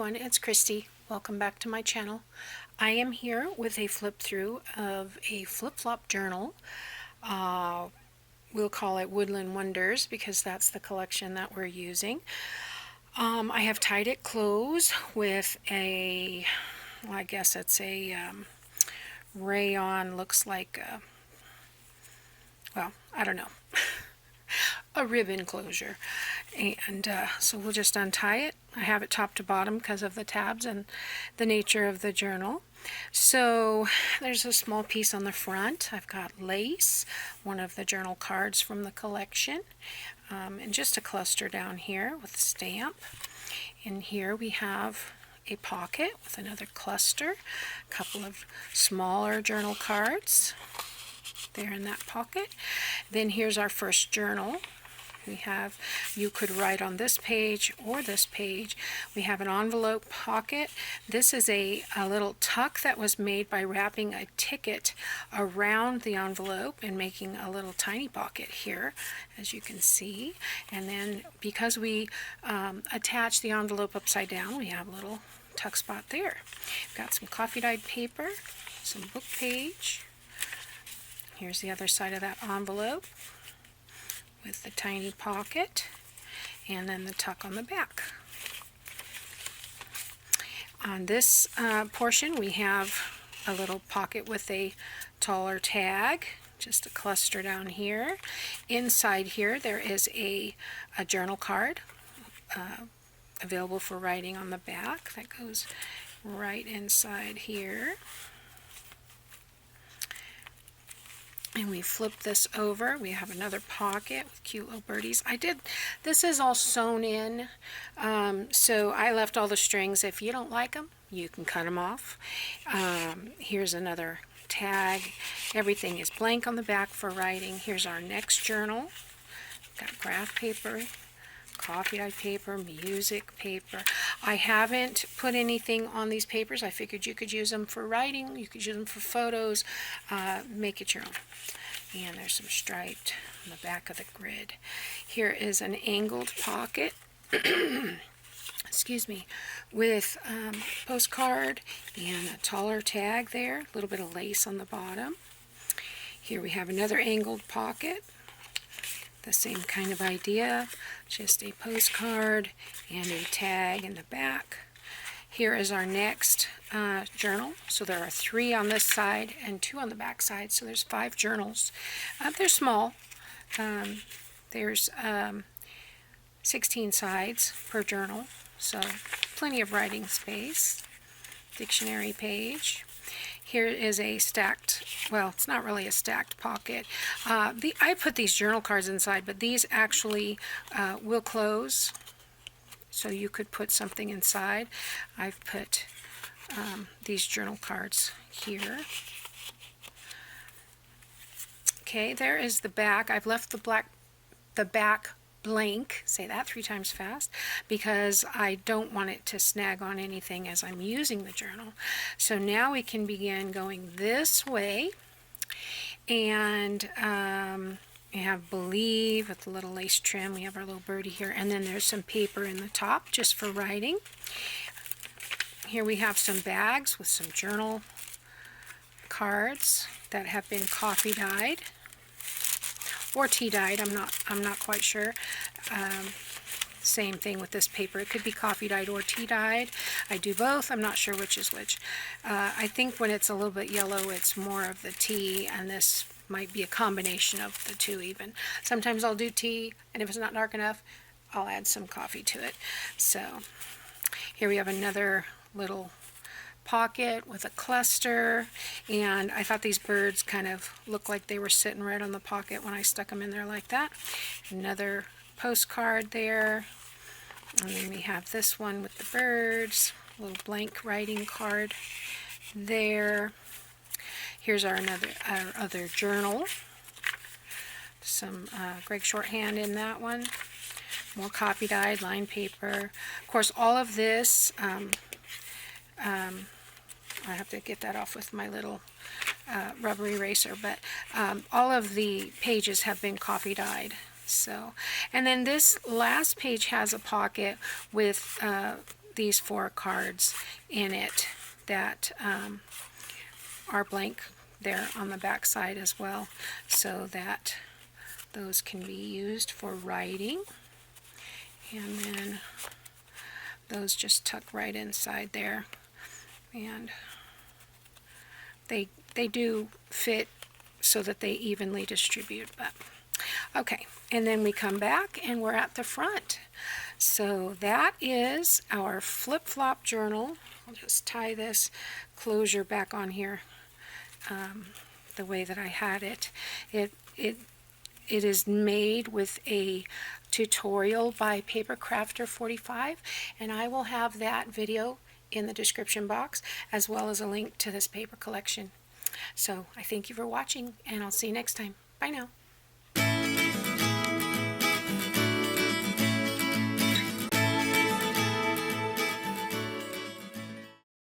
everyone, it's Kristi. Welcome back to my channel. I am here with a flip through of a flip-flop journal. We'll call it Woodland Wonders because that's the collection that we're using. I have tied it close with a, well, I guess it's a rayon, looks like, well, I don't know. A ribbon closure, and so we'll just untie it. I have it top to bottom because of the tabs and the nature of the journal. So there's a small piece on the front. I've got lace, one of the journal cards from the collection, and just a cluster down here with a stamp. And here we have a pocket with another cluster, a couple of smaller journal cards there in that pocket. Then here's our first journal. We have, you could write on this page or this page. We have an envelope pocket. This is a little tuck that was made by wrapping a ticket around the envelope and making a little tiny pocket here, as you can see. And then because we attach the envelope upside down, we have a little tuck spot there. We've got some coffee dyed paper, some book page. Here's the other side of that envelope with the tiny pocket, and then the tuck on the back. On this portion we have a little pocket with a taller tag, just a cluster down here. Inside here there is a journal card available for writing on the back that goes right inside here. And we flip this over. We have another pocket with cute little birdies. This is all sewn in, so I left all the strings. If you don't like them, you can cut them off. Here's another tag. Everything is blank on the back for writing. Here's our next journal. Got graph paper, coffee dyed paper, music paper. I haven't put anything on these papers. I figured you could use them for writing, you could use them for photos, make it your own. And there's some striped on the back of the grid. Here is an angled pocket, excuse me, with postcard and a taller tag there, a little bit of lace on the bottom. Here we have another angled pocket. The same kind of idea, just a postcard and a tag in the back. Here is our next journal. So there are 3 on this side and 2 on the back side, so there's 5 journals. They're small. There's 16 sides per journal, so plenty of writing space. Dictionary page. Here is a stacked, well, it's not really a stacked pocket. I put these journal cards inside, but these actually will close, so you could put something inside. I've put these journal cards here. Okay, there is the back. I've left the back blank, say that 3 times fast, because I don't want it to snag on anything as I'm using the journal. So now we can begin going this way, and we have Believe with the little lace trim. We have our little birdie here, and then there's some paper in the top just for writing. Here we have some bags with some journal cards that have been coffee dyed or tea dyed. I'm not quite sure. Same thing with this paper. It could be coffee dyed or tea dyed. I do both. I'm not sure which is which. I think when it's a little bit yellow, it's more of the tea, and this might be a combination of the two even. Sometimes I'll do tea, and if it's not dark enough, I'll add some coffee to it. So here we have another little pocket with a cluster, and I thought these birds kind of looked like they were sitting right on the pocket when I stuck them in there like that. Another postcard there, and then we have this one with the birds, a little blank writing card there. Here's our other journal, some Greg shorthand in that one, more copy dyed line paper. Of course, all of this I have to get that off with my little rubber eraser, but all of the pages have been coffee dyed. So, and then this last page has a pocket with these 4 cards in it that are blank there on the back side as well, so that those can be used for writing. And then those just tuck right inside there, and they do fit so that they evenly distribute. But okay, and then we come back and we're at the front. So that is our flip-flop journal. I'll just tie this closure back on here the way that I had it. It is made with a tutorial by Paper Crafter 45, and I will have that video in the description box, as well as a link to this paper collection. So I thank you for watching, and I'll see you next time. Bye now.